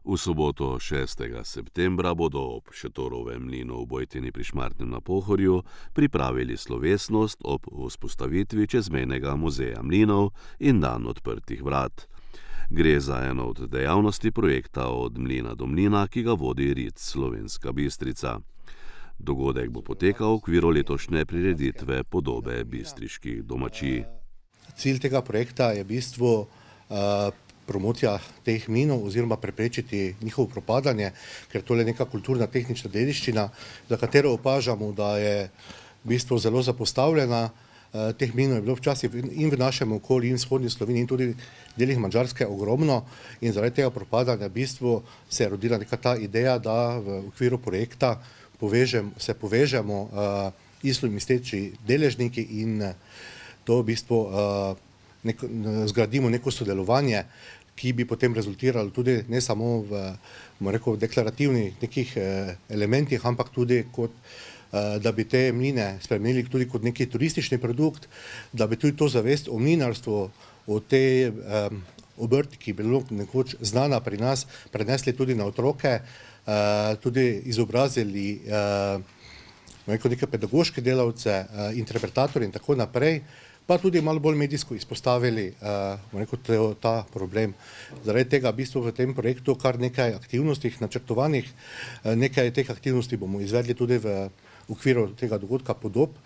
V soboto 6. septembra bodo ob Šetorovem mlinu v Bojtini pri Šmartnem na Pohorju pripravili slovesnost ob vzpostavitvi čezmejnega muzeja mlinov in dan odprtih vrat. Gre za eno od dejavnosti projekta Od mlina do mlina, ki ga vodi RIC Slovenska Bistrica. Dogodek bo potekal v okviru letošnje prireditve Podobe bistriških domačij. Cilj tega projekta je v bistvu promocija teh mlinov oziroma preprečiti njihovo propadanje, ker to je neka kulturna tehnična dediščina, za katero opažamo, da je v bistvu zelo zapostavljena. Teh mlinov je bilo včasih in v našem okolju in v vzhodni Sloveniji in tudi delih Madžarske ogromno in zaradi tega propadanja v bistvu se je rodila neka ta ideja, da v okviru projekta povežemo istoistočni deležniki in to v bistvu zgradimo neko sodelovanje, ki bi potem rezultiralo tudi ne samo v deklarativnih nekih elementih, ampak tudi kot, da bi te mline spremenili tudi kot neki turistični produkt, da bi tudi to zavest o mlinarstvu, o tej obrti, ki je bilo nekoč znana pri nas, prenesli tudi na otroke, tudi izobrazili neke pedagoške delavce, interpretatorje in tako naprej, pa tudi malo bolj medijsko izpostavili ta problem. Zaradi tega v bistvu v tem projektu kar nekaj aktivnosti načrtovanih, nekaj teh aktivnosti bomo izvedli tudi v okviru tega dogodka Podob.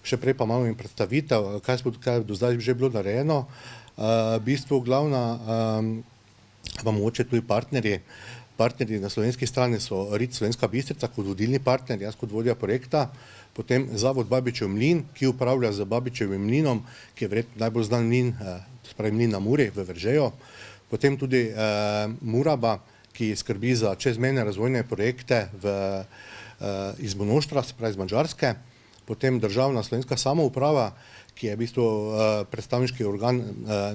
Še prej pa imamo in predstavitev, kaj je do zdaj že bilo narejeno. V bistvu glavna, pa mogoče tudi partnerji na slovenski strani so RIC Slovenska Bistrica kot vodilni partner, jaz kot vodja projekta, potem Zavod Babičev mlin, ki upravlja z Babičevim mlinom, ki je verjetno najbolj znan mlin, se pravi mlin na Muri v Veržeju, potem tudi Muraba, ki skrbi za čezmejne razvojne projekte iz Monoštra, se pravi iz Madžarske, potem državna slovenska samouprava, ki je v bistvu predstavniški organ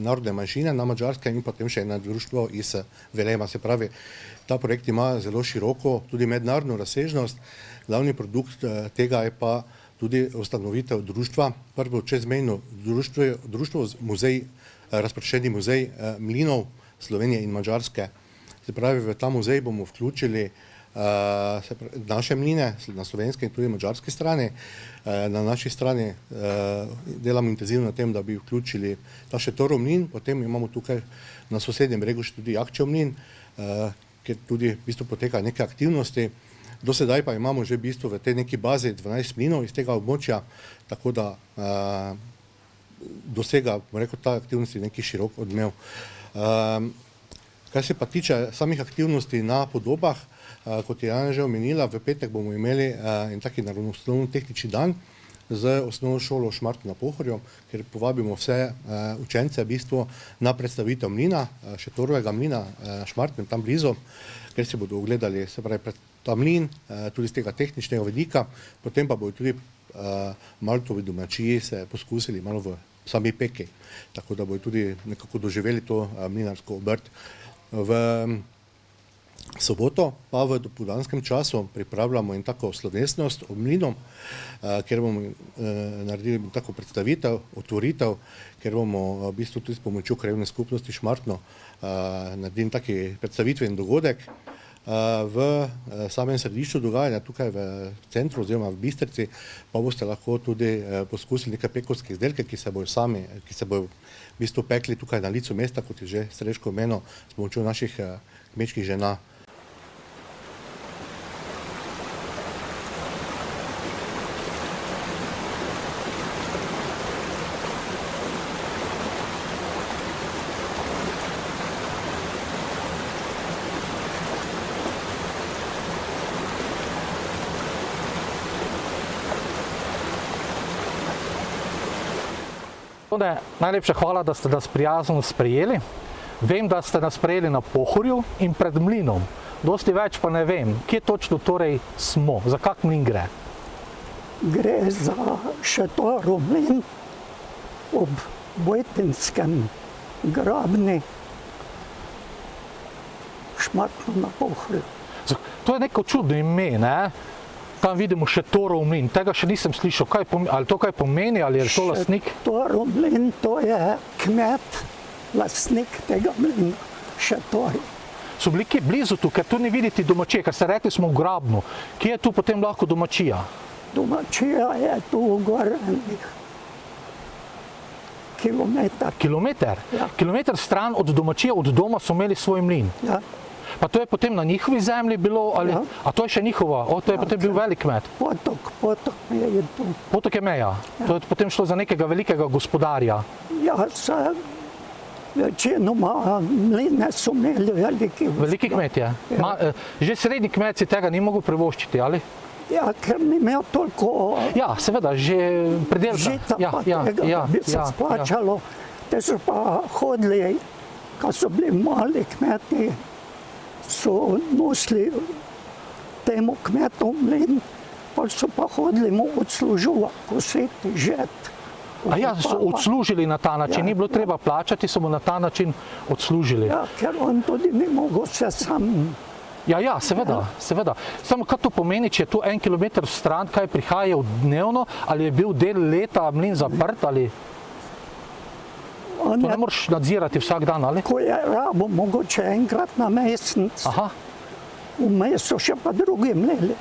narodne manjšine na Madžarskem in potem še eno društvo iz Velema, se pravi, ta projekt ima zelo široko, tudi mednarodno razsežnost. Glavni produkt tega je pa tudi ustanovitev društva, prvo čezmejno društvo, razpršeni muzej mlinov Slovenije in Madžarske. Se pravi, v ta muzej bomo vključili naše mline na slovenski in tudi madžarski strani. Na naši strani delamo intenzivno na tem, da bi vključili ta Šetorov mlin, potem imamo tukaj na sosednjem bregu še tudi Jakčev mlin, kjer tudi v bistvu poteka neke aktivnosti. Do sedaj pa imamo že v bistvu v tej neki bazi 12 mlinov iz tega območja, tako da dosega, ta aktivnosti neki širok odmev. Kar se pa tiče samih aktivnosti na Podobah, kot je Jana že omenila, v petek bomo imeli en taki naravoslovno-tehnični dan z osnovno šolo Šmartno na Pohorju, kjer povabimo vse učence v bistvu na predstavitev mlina, Šetorovega mlina na Šmartnem, tam blizu, kjer se bodo ogledali, se pravi, ta mlin, tudi z tega tehničnega vidika, potem pa bodo tudi Maltovi domačiji se poskusili malo v sami peki, tako da bodo tudi nekako doživeli to mlinarsko obrt. V soboto pa v dopoldanskem času pripravljamo in tako slovesnost o mlinu, kjer bomo naredili tako predstavitev, otvoritev, kjer bomo v bistvu tudi s pomočjo krajevne skupnosti Šmartno naredili taki predstavitveni dogodek. V samem središču dogajanja, tukaj v centru oziroma v Bistrici, pa boste lahko tudi poskusili nekaj pekovskih izdelke, ki se bojo v bistvu pekli tukaj na licu mesta, kot je že Srečko omenil, s pomočjo naših kmečkih žena. Najlepša hvala, da ste nas prijazno sprejeli. Vem, da ste nas sprejeli na Pohorju in pred mlinom. Dosti več pa ne vem, kje točno torej smo, za kak mlin gre? Gre za Šetorov mlin ob Bojtinskem grabni Šmartno na Pohorju. To je neko čudno ime, ne? Tam vidimo Šetorov mlin, tega še nisem slišal, ali to kaj pomeni, ali je to lastnik? Šetorov mlin, to je kmet, lastnik tega mlina, Šetori. so bili kje blizu tu, ker tu ne vidite domačije, ker ste rekli, smo v Grabnu. Kje je tu potem lahko domačija? Domačija je tu gor kilometer. Kilometer? Ja. Kilometer stran od domačije, od doma so imeli svoj mlin. Ja. Pa to je potem na njihovi zemlji bilo, ali, Ja. a to je še njihova, to je potem bil velik kmet. Potok je tu. Potok je meja, to je potem šlo za nekega velikega gospodarja. Ja, večinoma mline so imeli Veliki kmetje. Že srednji kmet si tega ni mogel privoščiti, ali? Ja, ker ni imel toliko Ja, seveda, že predelka. žita, pa tega bi se splačalo. Te so pa hodili, ko so bili mali kmeti, so nosili temu kmetu mlin, pa so pa hodili mu odslužovati, kositi, žet. A ja, so odslužili na ta način, Ja, ni bilo treba plačati, so mu na ta način odslužili. Ja, ker on tudi ni mogel se sam. Ja, seveda, seveda. Samo kaj to pomeni, če je tu 1 kilometer stran, kaj prihaja dnevno, ali je bil del leta mlin zaprt, ali On to je, ne moreš nadzirati vsak dan, ali? ko je rabo, mogoče enkrat na mesec, Aha. vmes so še pa drugi mleli.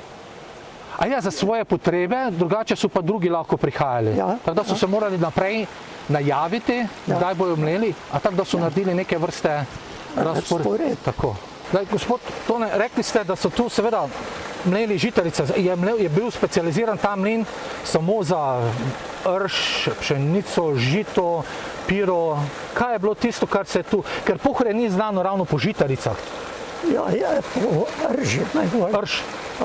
A ja, za svoje potrebe, drugače so pa drugi lahko prihajali. Ja, Tako da so se morali naprej najaviti, kdaj bojo mleli, a tako da so naredili neke vrste Razpored. Tako. Zdaj, gospod Tone, rekli ste, da so tu seveda mleli žitarice. Je bil specializiran ta mlin samo za rž, pšenico, žito, piro. Kaj je bilo tisto, kar se je tu, ker Pohorje ni znano ravno po žitaricah. Ja, je po rži najbolj.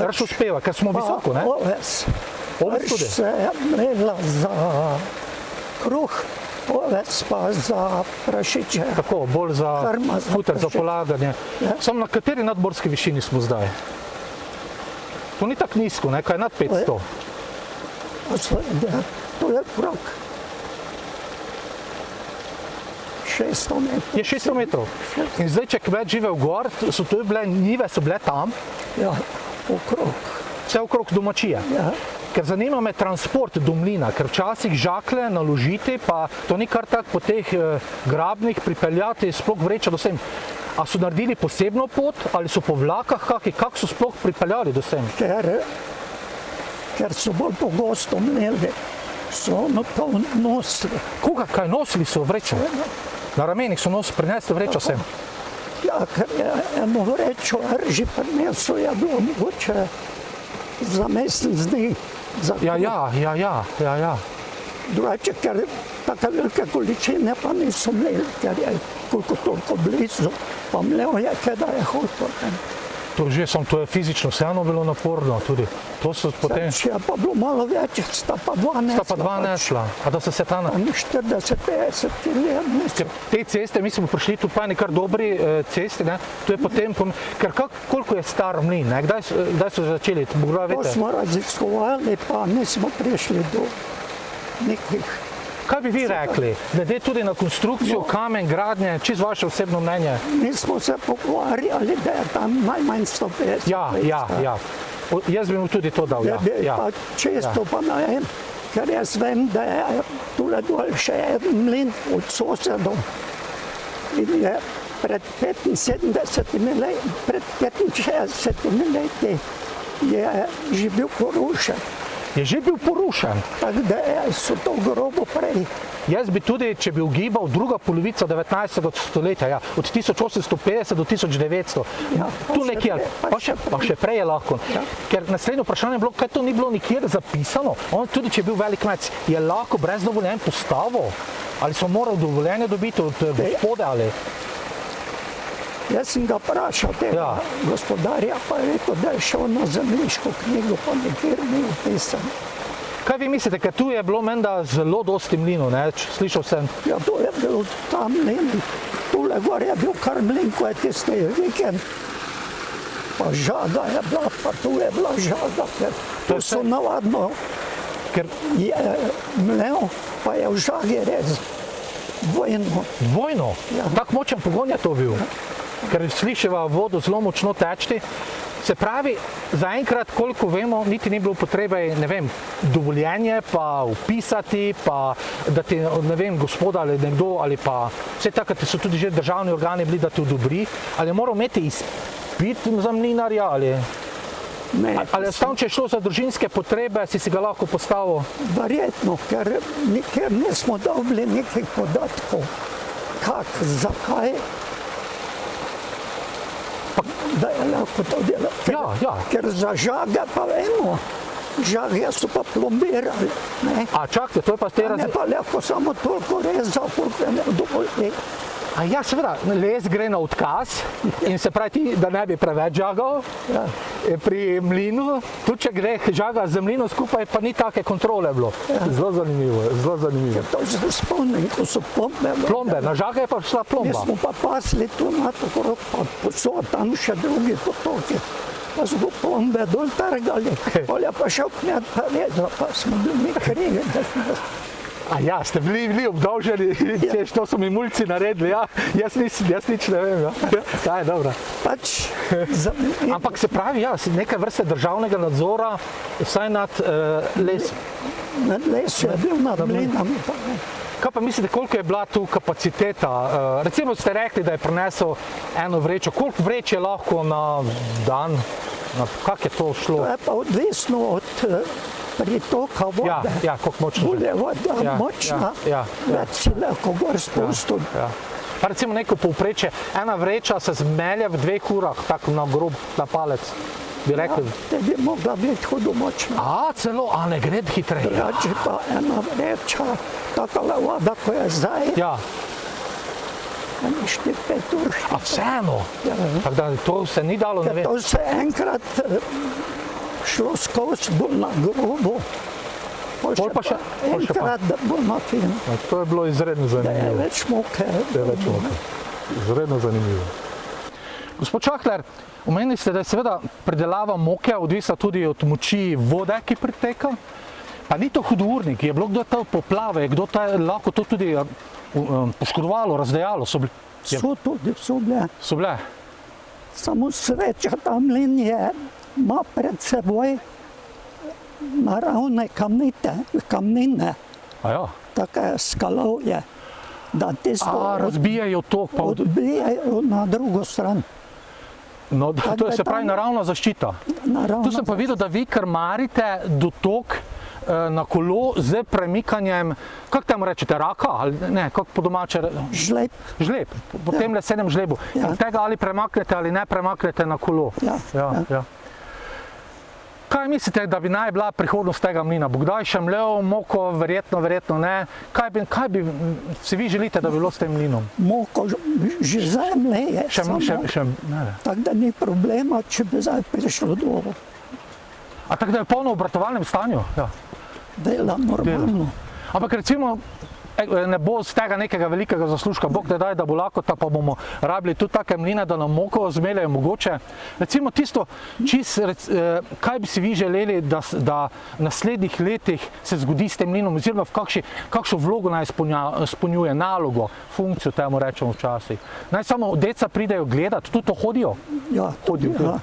Rž uspeva, ker smo visoko, ne? Oves. Oves tudi. Rž se je mlela za kruh, oves pa za prašiče. Tako, bolj za Krma za futer, za prašiče. polaganje. Ja. Samo na kateri nadmorski višini smo zdaj? To ni tako nizko, ne? Kaj je nad 500? To je krok. 600 metrov. Je 600 metrov. In zdaj, če kmet žive v gor, so tu bile njive, so bile tam, Ja, okrog. vse okrog domačije. Ja. Ker zanima me transport do mlina, ker včasih žakle naložiti, pa to ni kar tako po teh grabnih pripeljati, sploh vreča do sem. A so naredili posebno pot, ali so po vlakah kaki, kako so sploh pripeljali do sem? Ker so bolj pogosto mleli, so to nosili. Koga, kaj nosili so vrečo? Na ramenih so prinesli vrečo sem. Ja, ker je eno vrečo rži prinesel, je bilo mogoče za mesec dni. Ja. Drugače, ker take velike količine pa niso mleli, ker je koliko toliko blizu, pa mlel je, da je hotel. To je fizično vseeno bilo naporno tudi. To so potem, Če je pa bilo malo več, sta pa dva nesla. sta pa dva nesla, a da so se ta na... 40-50 km. Ker te ceste, mi smo prišli tu pa kar dobri cesti, ne? To je potem, ker koliko je star mlin, ne? Kdaj so začeli, Bogdaj To veste? smo raziskovali, pa nismo prišli do nekih. Kaj bi vi rekli, glede tudi na konstrukcijo, kamen, gradnje, čisto vaše osebno mnenje? Mi smo se pogovarjali, da je tam najmanj 150 Ja. Jaz bi mu tudi to dal, ja. Pa često pa ne vem, ker jaz vem, da je tule dol še en mlin od sosedov. In je pred 65 leti je že bil porušen. Je že bil porušen. Tako da so to grobo prej. Jaz bi tudi, če bi ugibal druga polovica 19. stoletja, ja, od 1850 do 1900, Ja, pa tu še nekje, prej, pa še prej je lahko. Ja. Ker naslednje vprašanje je bilo, kaj to ni bilo nikjer zapisano, on tudi, če je bil velik kmet, je lahko brez dovoljenja postavil, ali so morali dovoljenje dobiti od gospode, ali... Jaz sem ga vprašal tega gospodarja, pa je rekel, da je šel na zemljiško knjigo, pa nikjer ni upisan. Kaj vi mislite, ker tu je bilo menda zelo dosti mlinov, ne? Slišal sem, Ja, to je bil tam mlin, tule gor je bil kar mlin, ko je tisti vikend. Pa žaga je bila, pa tu je bila žaga, ker to so navadno ker je mlel, pa je v žagi res dvojno. dvojno, Ja. tak močen pogon je to bil. Ker slišiva vodo zelo močno tečti, Se pravi, zaenkrat, koliko vemo, niti ni bilo potrebe, ne vem, dovoljenje pa upisati, pa da ti, ne vem, gospoda ali nekdo, ali pa vse takrat so tudi že državni organi bili, da ti odobri, ali moral imeti izpit za mlinarja, ali enostavno, če je šlo za družinske potrebe, si ga lahko postavil? Verjetno, ker nikjer nismo dobili nekih podatkov, zakaj, da je lahko to delal. Ker za žage pa vemo, žage so pa plombirali. A čakajte, to je pa te Ne pa lahko samo toliko rezal, koliko je ne dovolj. A ja, seveda, les gre na odkaz in se pravi ti, da ne bi preveč žagal. Pri mlinu, tudi če gre žaga z mlinom skupaj, pa ni take kontrole bilo. Zelo zanimivo, zelo zanimivo. To se spomnim, ko so plombe. Plombe, na žaga je pa šla plomba. Mi smo pa pasli tu na to, pa so tam še drugi potoki. Pa smo plombe dol trgali, polja pa šel kmet pa vedel, pa smo bili krivi. A ja, ste bili obdolženi, češ, to so mi mulci naredili, ja, jaz nič ne vem, ja. Kaj je dobro. Ampak se pravi, ja, nekaj vrste državnega nadzora, vsaj nad les. Nad les je bil nad mlinami. Kaj pa mislite, koliko je bila tu kapaciteta? Recimo ste rekli, da je prinesel eno vrečo, koliko vreč je lahko na dan? Kako je to šlo? To je pa odvisno od pritoka vode. Ja, koliko močno. Bolj je voda močna, več si lahko gor spustil. Pa recimo neko povprečje, ena vreča se zmelje v 2 urah, tako na grob, na palec, bi rekli. Te bi mogla biti hudo močna. Celo, ne gre hitreje. Drugače pa ena vreča, takala voda, ko je zdaj, 4-5 ur. A vseeno? Tako da to se ni dalo, ne vem. To se enkrat šlo skozi bolj na grobo, enkrat da bolj na fin. To je bilo izredno zanimivo. Da je več moke. Izredno zanimivo. Gospod Čahler, omenili ste, da je seveda pridelava moke odvisna tudi od moči vode, ki priteka. Pa ni to hudournik, je bilo kdo te poplave, je kdo lahko to tudi poškodovalo, razdejalo? So bile. Samo sreča, ta mlin ima pred seboj naravne kamnine, take skalovje, da tisto razbijajo tok, pa odbijajo na drugo stran. No, to je se pravi naravna zaščita. Tu sem pa videl, da vi krmarite dotok na kolo z premikanjem, kako temu rečete, raka, ali ne, kako po domače? Žleb, po tem lesenem žlebu. In tega ali premaknete ali ne premaknete na kolo. Kaj mislite, da bi naj bila prihodnost tega mlina? Bo kdaj še mlel moko, verjetno ne. Kaj bi si vi želite, da bi bilo s tem mlinom? Moko že zdaj mleje, tako da ni problema, če bi zdaj prišlo do. A tako da je v polno obratovalnem stanju? Dela normalno. Ampak recimo, ne bo z tega nekega velikega zaslužka, Bog te daj, da bo lakota, pa bomo rabili tudi take mline, da nam moko zmeljajo mogoče. Recimo tisto, kaj bi si vi želeli, da v naslednjih letih se zgodi s tem mlinom, oziroma kakšno vlogo naj izpolnjuje, nalogo, funkcijo, temu rečemo včasih. Naj samo deca pridejo gledati, tudi to hodijo? Ja, hodijo.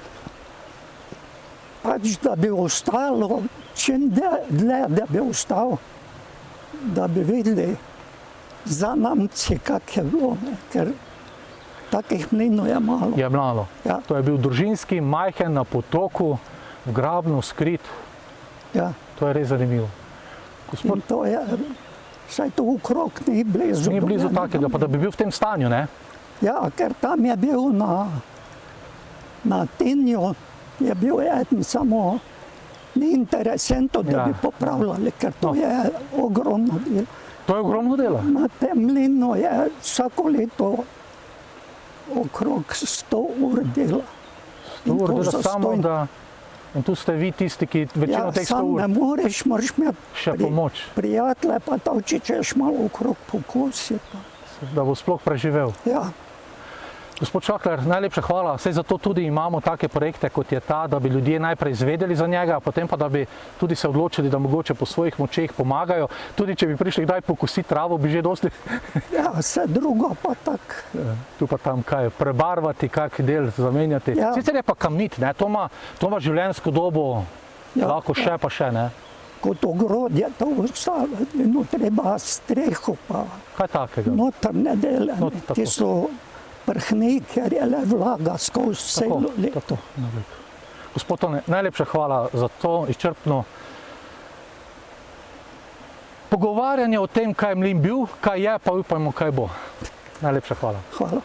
Pač, da bi ostalo, čim dlje, da bi ostal, da bi videli za namci, kak je bilo, ker takih mlinov je malo. Je malo. To je bil družinski, majhen, na potoku, v grabnu, skrit. To je res zanimivo. In to je, saj to okrog ni blizu. Ni blizu takega, pa da bi bil v tem stanju, ne? Ja, ker tam je bil na Tinju, je bil eden samo ni interesantno, da bi popravljali, ker to je ogromno delo. To je ogromno dela? Na tem mlinu je vsako leto okrog 100 ur dela. 100 ur dela samo, da... In tu ste vi tisti, ki večino teh 100 ur... Ja, sam ne moreš, moraš imeti prijatelje, pa to, če češ malo okrog pokusiti. Da bo sploh preživel. Ja. Gospod Šakler, najlepša hvala. Saj zato tudi imamo take projekte, kot je ta, da bi ljudje najprej izvedeli za njega, potem pa da bi tudi se odločili, da mogoče po svojih močeh pomagajo. Tudi če bi prišli kdaj pokositi travo, bi že dosti. Ja, vse drugo pa tak. Tu pa tam kaj, prebarvati, kak del zamenjati. Ja. Sicer je pa kamnit, ne? To ima življenjsko dobo, lahko še pa še, ne? Kot ogrodje to vstaviti, no treba streho pa Kaj takega? notrne dele, No, ne, tako. ki so prhni, ker je le vlaga skozi celo leto. Gospod Tone, najlepša hvala za to izčrpno pogovarjanje o tem, kaj je mlin bil, kaj je, pa upajmo, kaj bo. Najlepša hvala. Hvala.